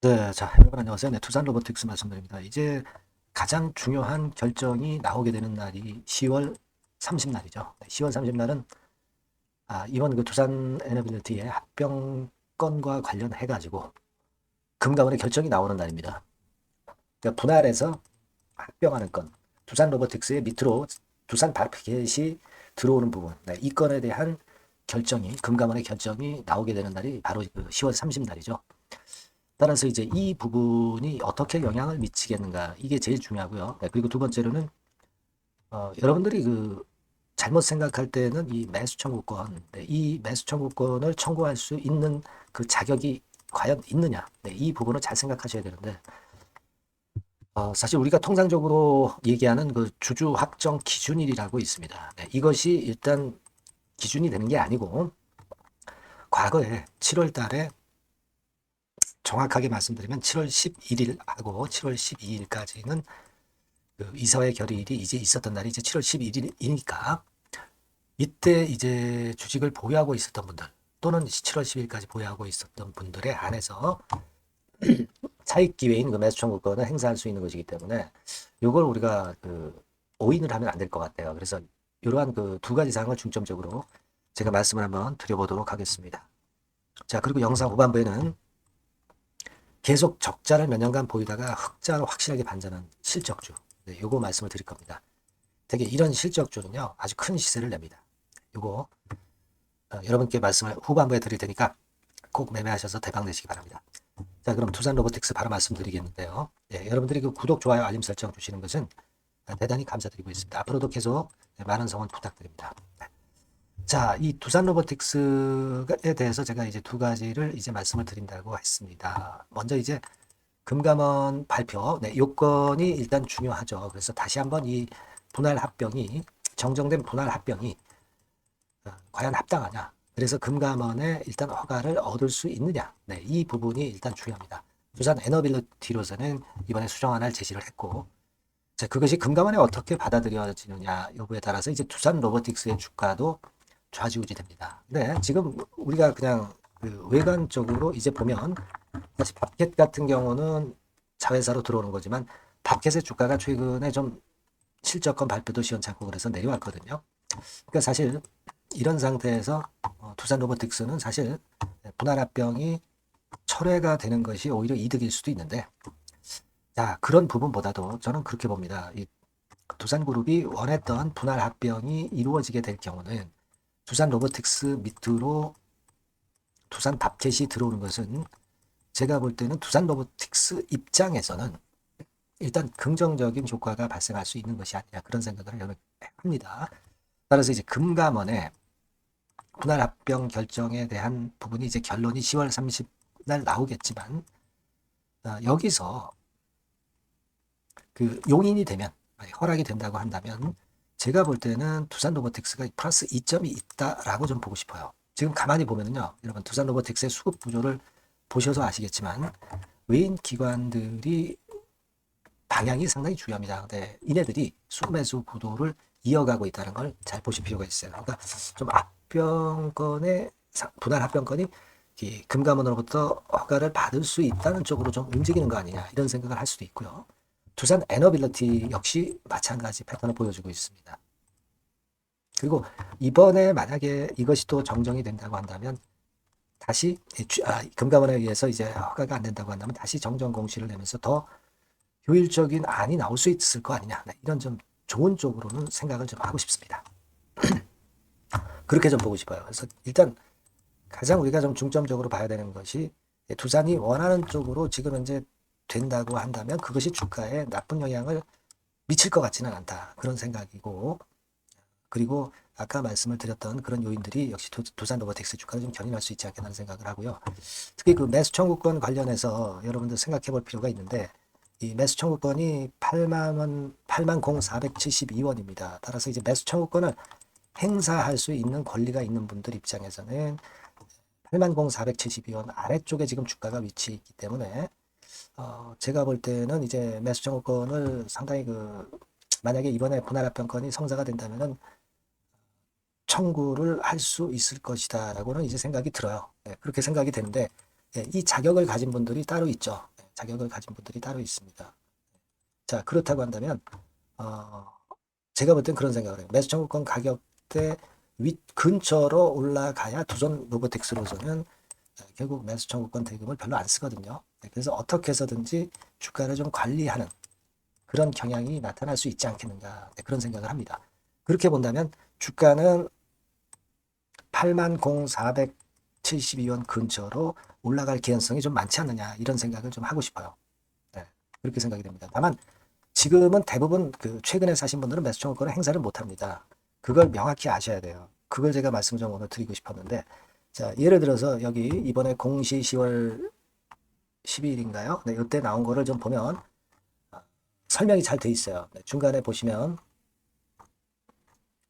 네, 자, 여러분 안녕하세요. 네, 투산 로보틱스 말씀드립니다. 이제 가장 중요한 결정이 나오게 되는 날이 10월 30날이죠. 10월 30날은 이번 그 투산 에너빌리티의 합병 건과 관련해 가지고 금감원의 결정이 나오는 날입니다. 그러니까 분할해서 합병하는 건, 투산 로보틱스의 밑으로 두산 바켓이 들어오는 부분, 네, 이 건에 대한 결정이 금감원의 결정이 나오게 되는 날이 바로 그 10월 30날이죠. 따라서 이제 이 부분이 어떻게 영향을 미치겠는가 이게 제일 중요하고요. 네, 그리고 두 번째로는 여러분들이 그 잘못 생각할 때는 이 매수 청구권, 네, 이 매수 청구권을 청구할 수 있는 그 자격이 과연 있느냐, 네, 이 부분을 잘 생각하셔야 되는데 사실 우리가 통상적으로 얘기하는 그 주주 확정 기준일이라고 있습니다. 네, 이것이 일단 기준이 되는 게 아니고 과거에 7월 달에 정확하게 말씀드리면 7월 11일하고 7월 12일까지는 그 이사회 결의일이 이제 있었던 날이 이제 7월 11일이니까 이때 이제 주식을 보유하고 있었던 분들 또는 7월 10일까지 보유하고 있었던 분들에 한해서 차익 기회인 그 매수 청구권을 행사할 수 있는 것이기 때문에 이걸 우리가 그 오인을 하면 안 될 것 같아요. 그래서 이러한 그 두 가지 사항을 중점적으로 제가 말씀을 한번 드려보도록 하겠습니다. 자, 그리고 영상 후반부에는 계속 적자를 몇 년간 보이다가 흑자로 확실하게 반전한 실적주. 네, 요거 말씀을 드릴 겁니다. 되게 이런 실적주는요, 아주 큰 시세를 냅니다. 요거, 여러분께 말씀을 후반부에 드릴 테니까 꼭 매매하셔서 대박 내시기 바랍니다. 자, 그럼 두산 로보틱스 바로 말씀드리겠는데요. 네, 여러분들이 그 구독, 좋아요, 알림 설정 주시는 것은 대단히 감사드리고 있습니다. 앞으로도 계속 많은 성원 부탁드립니다. 자, 이 두산 로보틱스에 대해서 제가 이제 두 가지를 이제 말씀을 드린다고 했습니다. 먼저 이제 금감원 발표, 네, 요건이 일단 중요하죠. 그래서 다시 한번 이 분할 합병이, 정정된 분할 합병이 과연 합당하냐. 그래서 금감원에 일단 허가를 얻을 수 있느냐. 네, 이 부분이 일단 중요합니다. 두산 에너빌리티로서는 이번에 수정안을 제시를 했고, 자, 그것이 금감원에 어떻게 받아들여지느냐 여부에 따라서 이제 두산 로보틱스의 주가도 좌지우지 됩니다. 네, 지금 우리가 그냥 그 외관적으로 이제 보면 사실 밥켓 같은 경우는 자회사로 들어오는 거지만 밥켓의 주가가 최근에 좀 실적권 발표도 시원찮고 그래서 내려왔거든요. 그러니까 사실 이런 상태에서 두산 로보틱스는 사실 분할합병이 철회가 되는 것이 오히려 이득일 수도 있는데 자, 그런 부분보다도 저는 그렇게 봅니다. 이 두산그룹이 원했던 분할합병이 이루어지게 될 경우는 두산 로보틱스 밑으로 두산 밥켓이 들어오는 것은 제가 볼 때는 두산 로보틱스 입장에서는 일단 긍정적인 효과가 발생할 수 있는 것이 아니냐 그런 생각을 저는 합니다. 따라서 이제 금감원의 분할합병 결정에 대한 부분이 이제 결론이 10월 30날 나오겠지만 여기서 그 용인이 되면 허락이 된다고 한다면 제가 볼 때는 두산 로보틱스가 플러스 2점이 있다라고 좀 보고 싶어요. 지금 가만히 보면은요, 여러분 두산 로보틱스의 수급 구조를 보셔서 아시겠지만 외인 기관들이 방향이 상당히 중요합니다. 근데 이네들이 수급 매수 구도를 이어가고 있다는 걸 잘 보실 필요가 있어요. 그러니까 좀 합병권의 분할 합병권이 금감원으로부터 허가를 받을 수 있다는 쪽으로 좀 움직이는 거 아니냐 이런 생각을 할 수도 있고요. 두산 에너빌리티 역시 마찬가지 패턴을 보여주고 있습니다. 그리고 이번에 만약에 이것이 또 정정이 된다고 한다면 다시 금감원에 의해서 이제 허가가 안 된다고 한다면 다시 정정 공시를 내면서 더 효율적인 안이 나올 수 있을 거 아니냐. 네, 이런 좀 좋은 쪽으로는 생각을 좀 하고 싶습니다. 그렇게 좀 보고 싶어요. 그래서 일단 가장 우리가 좀 중점적으로 봐야 되는 것이 두산이 원하는 쪽으로 지금 현재 된다고 한다면 그것이 주가에 나쁜 영향을 미칠 것 같지는 않다. 그런 생각이고 그리고 아까 말씀을 드렸던 그런 요인들이 역시 두산 로보틱스 주가를 좀 견인할 수 있지 않겠다는 생각을 하고요. 특히 그 매수 청구권 관련해서 여러분들 생각해 볼 필요가 있는데 이 매수 청구권이 8만 원, 80,472원입니다. 따라서 이제 매수 청구권을 행사할 수 있는 권리가 있는 분들 입장에서는 80,472원 아래쪽에 지금 주가가 위치해 있기 때문에 제가 볼 때는 이제 매수 청구권을 상당히 그 만약에 이번에 분할합병권이 성사가 된다면은 청구를 할 수 있을 것이다라고는 이제 생각이 들어요. 네, 그렇게 생각이 되는데 이 자격을 가진 분들이 따로 있죠. 자격을 가진 분들이 따로 있습니다. 자, 그렇다고 한다면 제가 볼 땐 그런 생각을 해요. 매수 청구권 가격대 근처로 올라가야 두산 로보틱스로서는 결국 매수 청구권 대금을 별로 안 쓰거든요. 그래서 어떻게 해서든지 주가를 좀 관리하는 그런 경향이 나타날 수 있지 않겠는가, 그런 생각을 합니다. 그렇게 본다면 주가는 80,472원 근처로 올라갈 개연성이 좀 많지 않느냐, 이런 생각을 좀 하고 싶어요. 네, 그렇게 생각이 됩니다. 다만 지금은 대부분 최근에 사신 분들은 매수 청구권을 행사를 못합니다. 그걸 명확히 아셔야 돼요. 그걸 제가 말씀을 좀 오늘 드리고 싶었는데, 자, 예를 들어서 여기 이번에 공시 10월 12일인가요? 네, 이때 나온 거를 좀 보면 설명이 잘 돼 있어요. 네, 중간에 보시면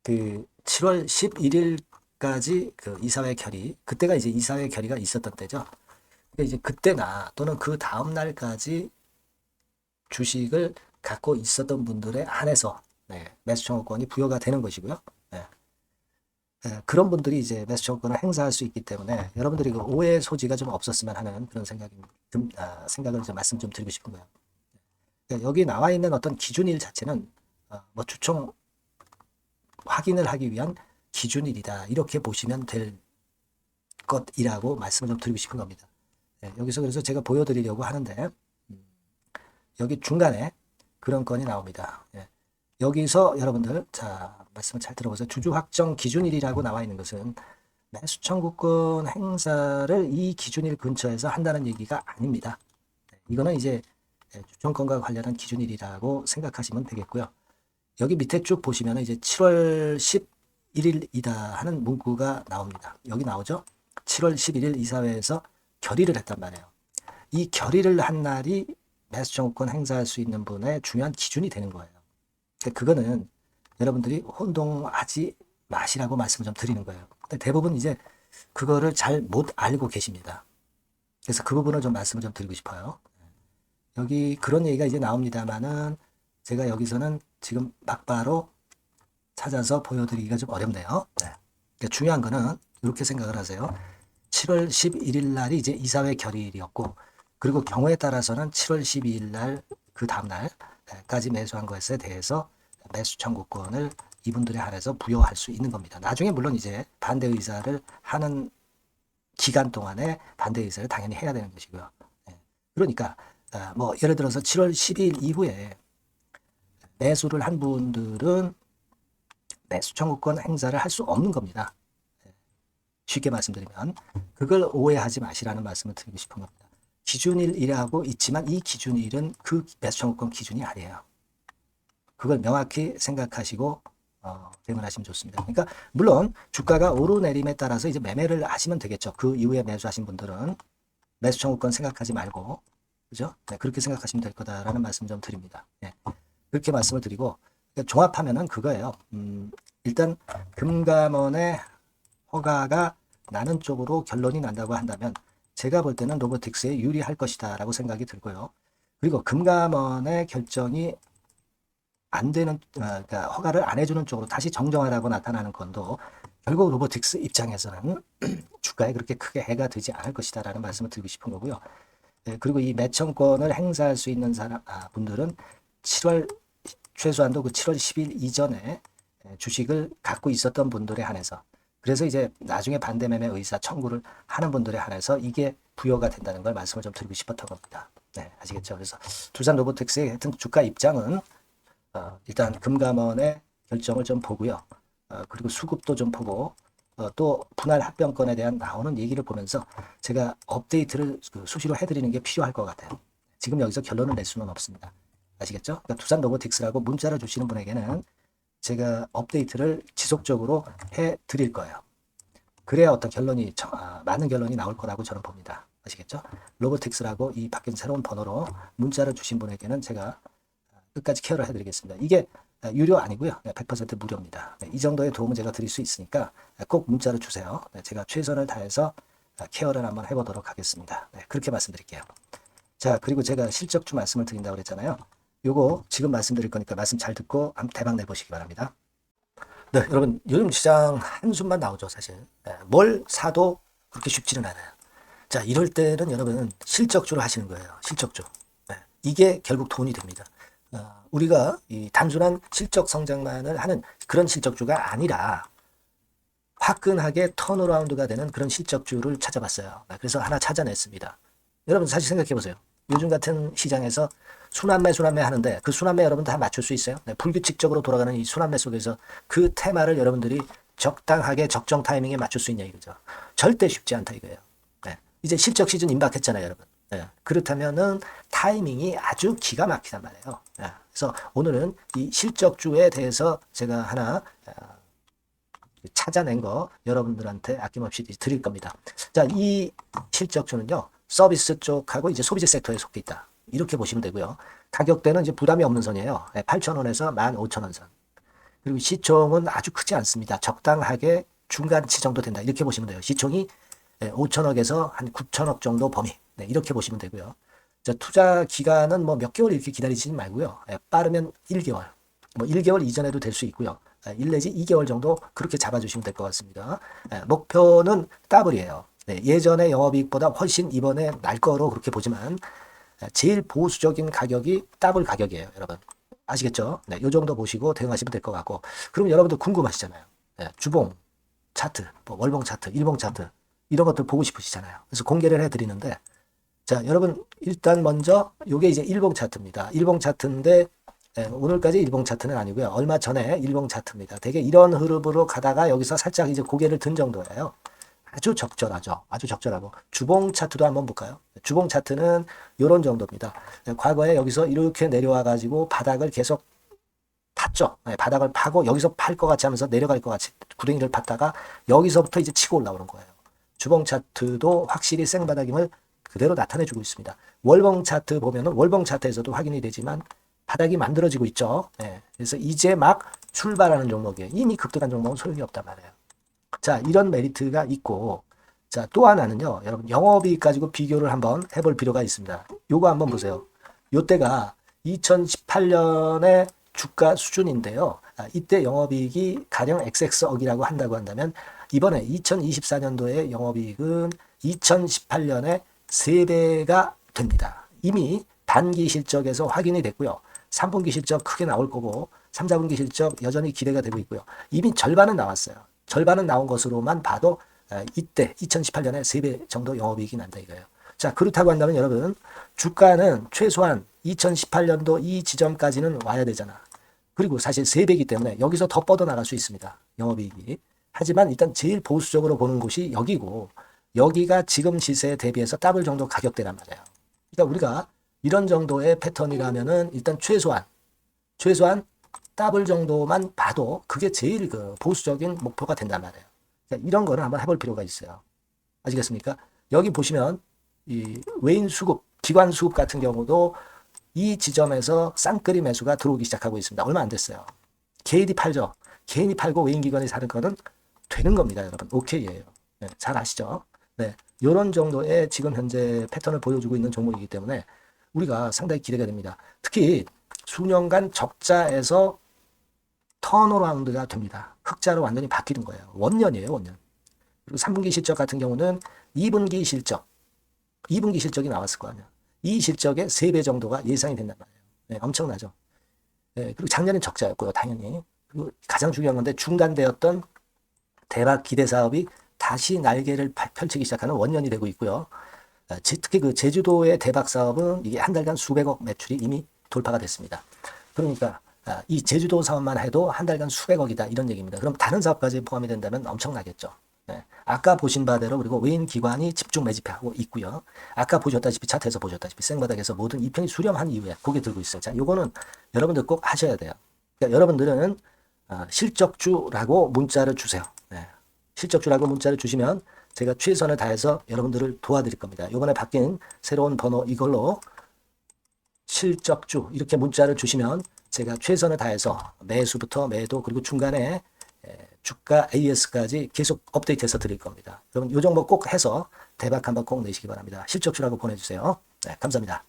7월 11일까지 이사회 결의, 그때가 이제 이사회 결의가 있었던 때죠. 이제 그때나 또는 그 다음 날까지 주식을 갖고 있었던 분들에 한해서 매수 청구권이 부여가 되는 것이고요. 그런 분들이 이제 매수 청구권을 행사할 수 있기 때문에 여러분들이 오해 소지가 좀 없었으면 하는 그런 생각을 좀 말씀 좀 드리고 싶은 거예요. 여기 나와 있는 어떤 기준일 자체는 뭐 주총 확인을 하기 위한 기준일이다, 이렇게 보시면 될 것이라고 말씀을 좀 드리고 싶은 겁니다. 여기서 그래서 제가 보여드리려고 하는데, 여기 중간에 그런 건이 나옵니다. 여기서 여러분들, 자, 말씀을 잘 들어보세요. 주주 확정 기준일이라고 나와 있는 것은 매수 청구권 행사를 이 기준일 근처에서 한다는 얘기가 아닙니다. 이거는 이제 주총권과 관련한 기준일이라고 생각하시면 되겠고요. 여기 밑에 쭉 보시면 이제 7월 11일이다 하는 문구가 나옵니다. 여기 나오죠? 7월 11일 이사회에서 결의를 했단 말이에요. 이 결의를 한 날이 매수 청구권 행사할 수 있는 분의 중요한 기준이 되는 거예요. 그거는 여러분들이 혼동하지 마시라고 말씀을 좀 드리는 거예요. 근데 대부분 이제 그거를 잘 못 알고 계십니다. 그래서 그 부분을 좀 말씀을 좀 드리고 싶어요. 여기 그런 얘기가 이제 나옵니다만은 제가 여기서는 지금 막바로 찾아서 보여드리기가 좀 어렵네요. 그러니까 중요한 거는 이렇게 생각을 하세요. 7월 11일 날이 이제 이사회 결의일이었고, 그리고 경우에 따라서는 7월 12일 날 그 다음 날까지 매수한 것에 대해서 매수 청구권을 이분들에 한해서 부여할 수 있는 겁니다. 나중에 물론 이제 반대 의사를 하는 기간 동안에 반대 의사를 당연히 해야 되는 것이고요. 그러니까 뭐 예를 들어서 7월 12일 이후에 매수를 한 분들은 매수 청구권 행사를 할 수 없는 겁니다. 쉽게 말씀드리면 그걸 오해하지 마시라는 말씀을 드리고 싶은 겁니다. 기준일이라고 있지만 이 기준일은 그 매수 청구권 기준이 아니에요. 그걸 명확히 생각하시고 대응하시면 좋습니다. 그러니까 물론 주가가 오르내림에 따라서 이제 매매를 하시면 되겠죠. 그 이후에 매수하신 분들은 매수 청구권 생각하지 말고, 그죠? 네, 그렇게 생각하시면 될 거다라는 말씀 좀 드립니다. 그렇게 말씀을 드리고, 그러니까 종합하면은 그거예요. 일단 금감원의 허가가 나는 쪽으로 결론이 난다고 한다면 제가 볼 때는 로보틱스에 유리할 것이다 라고 생각이 들고요. 그리고 금감원의 결정이 안 되는, 그러니까 허가를 안 해주는 쪽으로 다시 정정하라고 나타나는 건도 결국 로보틱스 입장에서는 주가에 그렇게 크게 해가 되지 않을 것이다 라는 말씀을 드리고 싶은 거고요. 그리고 이 매청권을 행사할 수 있는 분들은 최소한도 그 7월 10일 이전에 주식을 갖고 있었던 분들에 한해서, 그래서 이제 나중에 반대매매 의사 청구를 하는 분들에 한해서 이게 부여가 된다는 걸 말씀을 좀 드리고 싶었던 겁니다. 네, 아시겠죠? 그래서 두산 로보틱스의 하여튼 주가 입장은 일단 금감원의 결정을 좀 보고요. 그리고 수급도 좀 보고 또 분할 합병권에 대한 나오는 얘기를 보면서 제가 업데이트를 수시로 해드리는 게 필요할 것 같아요. 지금 여기서 결론을 낼 수는 없습니다. 아시겠죠? 그러니까 두산 로보틱스라고 문자를 주시는 분에게는 제가 업데이트를 지속적으로 해드릴 거예요. 그래야 어떤 결론이 맞는 결론이 나올 거라고 저는 봅니다. 아시겠죠? 로보틱스라고 이 바뀐 새로운 번호로 문자를 주신 분에게는 제가 끝까지 케어를 해드리겠습니다. 이게 유료 아니고요. 100% 무료입니다. 이 정도의 도움은 제가 드릴 수 있으니까 꼭 문자를 주세요. 제가 최선을 다해서 케어를 한번 해보도록 하겠습니다. 그렇게 말씀드릴게요. 자, 그리고 제가 실적주 말씀을 드린다고 그랬잖아요. 요거 지금 말씀드릴 거니까 말씀 잘 듣고 한번 대박 내보시기 바랍니다. 네, 여러분 요즘 시장 한숨만 나오죠, 사실. 뭘 사도 그렇게 쉽지는 않아요. 자, 이럴 때는 여러분 실적주를 하시는 거예요. 실적주. 이게 결국 돈이 됩니다. 우리가 이 단순한 실적 성장만을 하는 그런 실적주가 아니라 화끈하게 턴어라운드가 되는 그런 실적주를 찾아봤어요. 그래서 하나 찾아냈습니다. 여러분 사실 생각해 보세요. 요즘 같은 시장에서 순환매 하는데 그 순환매 여러분 다 맞출 수 있어요? 네, 불규칙적으로 돌아가는 이 순환매 속에서 그 테마를 여러분들이 적당하게 적정 타이밍에 맞출 수 있냐 이거죠. 절대 쉽지 않다 이거예요. 네, 이제 실적 시즌 임박했잖아요, 여러분. 네, 그렇다면은 타이밍이 아주 기가 막히단 말이에요. 네, 그래서 오늘은 이 실적주에 대해서 제가 하나 찾아낸 거 여러분들한테 아낌없이 드릴 겁니다. 자, 이 실적주는요, 서비스 쪽하고 이제 소비재 섹터에 속해 있다. 이렇게 보시면 되고요. 가격대는 이제 부담이 없는 선이에요. 8,000원에서 15,000원 선. 그리고 시총은 아주 크지 않습니다. 적당하게 중간치 정도 된다. 이렇게 보시면 돼요. 시총이 5천억에서 한 9천억 정도 범위. 네, 이렇게 보시면 되고요. 자, 투자 기간은 뭐 몇 개월 이렇게 기다리지 말고요. 빠르면 1개월. 뭐 1개월 이전에도 될 수 있고요. 1 내지 2개월 정도 그렇게 잡아주시면 될 것 같습니다. 목표는 더블이에요. 네, 예전의 영업이익보다 훨씬 이번에 날 거로 그렇게 보지만 제일 보수적인 가격이 더블 가격이에요, 여러분. 아시겠죠? 네, 요 정도 보시고 대응하시면 될 것 같고. 그럼 여러분들 궁금하시잖아요. 네, 주봉 차트, 뭐 월봉 차트, 일봉 차트 이런 것들 보고 싶으시잖아요. 그래서 공개를 해드리는데, 자, 여러분 일단 먼저 요게 이제 일봉 차트입니다. 일봉 차트인데 오늘까지 일봉 차트는 아니고요. 얼마 전에 일봉 차트입니다. 되게 이런 흐름으로 가다가 여기서 살짝 이제 고개를 든 정도예요. 아주 적절하죠. 아주 적절하고. 주봉 차트도 한번 볼까요? 주봉 차트는 이런 정도입니다. 과거에 여기서 이렇게 내려와 가지고 바닥을 계속 팠죠. 바닥을 파고 여기서 팔 것 같이 하면서 내려갈 것 같이 구덩이를 팠다가 여기서부터 이제 치고 올라오는 거예요. 주봉 차트도 확실히 생바닥임을 그대로 나타내주고 있습니다. 월봉 차트 보면은 월봉 차트에서도 확인이 되지만 바닥이 만들어지고 있죠. 그래서 이제 막 출발하는 종목이에요. 이미 급등한 종목은 소용이 없단 말이에요. 자, 이런 메리트가 있고, 자, 또 하나는요, 여러분, 영업이익 가지고 비교를 한번 해볼 필요가 있습니다. 요거 한번 보세요. 요때가 2018년의 주가 수준인데요. 이때 영업이익이 가령 XX억이라고 한다고 한다면, 이번에 2024년도의 영업이익은 2018년에 3배가 됩니다. 이미 단기 실적에서 확인이 됐고요. 3분기 실적 크게 나올 거고, 3, 4분기 실적 여전히 기대가 되고 있고요. 이미 절반은 나왔어요. 절반은 나온 것으로만 봐도 이때 2018년에 3배 정도 영업이익이 난다 이거예요. 자, 그렇다고 한다면 여러분 주가는 최소한 2018년도 이 지점까지는 와야 되잖아. 그리고 사실 3배이기 때문에 여기서 더 뻗어나갈 수 있습니다. 영업이익이. 하지만 일단 제일 보수적으로 보는 곳이 여기고 여기가 지금 시세에 대비해서 더블 정도 가격대란 말이에요. 그러니까 우리가 이런 정도의 패턴이라면은 일단 최소한 더블 정도만 봐도 그게 제일 그 보수적인 목표가 된단 말이에요. 그러니까 이런 거를 한번 해볼 필요가 있어요. 아시겠습니까? 여기 보시면 이 외인 수급, 기관 수급 같은 경우도 이 지점에서 쌍끌이 매수가 들어오기 시작하고 있습니다. 얼마 안 됐어요. 개인이 팔죠. 개인이 팔고 외인 기관이 사는 거는 되는 겁니다, 여러분. 오케이예요. 네, 잘 아시죠? 네, 이런 정도의 지금 현재 패턴을 보여주고 있는 종목이기 때문에 우리가 상당히 기대가 됩니다. 특히 수년간 적자에서 턴어라운드가 됩니다. 흑자로 완전히 바뀌는 거예요. 원년이에요, 원년. 그리고 3분기 실적 같은 경우는 2분기 실적이 나왔을 거 아니야. 이 실적의 3배 정도가 예상이 된단 말이에요. 네, 엄청나죠. 네, 그리고 작년엔 적자였고요, 당연히. 그리고 가장 중요한 건데 중단되었던 대박 기대 사업이 다시 날개를 펼치기 시작하는 원년이 되고 있고요. 특히 그 제주도의 대박 사업은 이게 한 달간 수백억 매출이 이미 돌파가 됐습니다. 그러니까 이 제주도 사업만 해도 한 달간 수백억이다 이런 얘기입니다. 그럼 다른 사업까지 포함이 된다면 엄청나겠죠. 네. 아까 보신 바대로 그리고 외인 기관이 집중 매집하고 있고요. 아까 보셨다시피 차트에서 보셨다시피 생바닥에서 모든 이평이 수렴한 이후에 고개 들고 있어요. 자, 요거는 여러분들 꼭 하셔야 돼요. 그러니까 여러분들은 실적주라고 문자를 주세요. 네. 실적주라고 문자를 주시면 제가 최선을 다해서 여러분들을 도와드릴 겁니다. 이번에 바뀐 새로운 번호 이걸로 실적주 이렇게 문자를 주시면 제가 최선을 다해서 매수부터 매도 그리고 중간에 주가 AS까지 계속 업데이트해서 드릴 겁니다. 여러분 이 종목 꼭 해서 대박 한번 꼭 내시기 바랍니다. 실적주라고 보내주세요. 네, 감사합니다.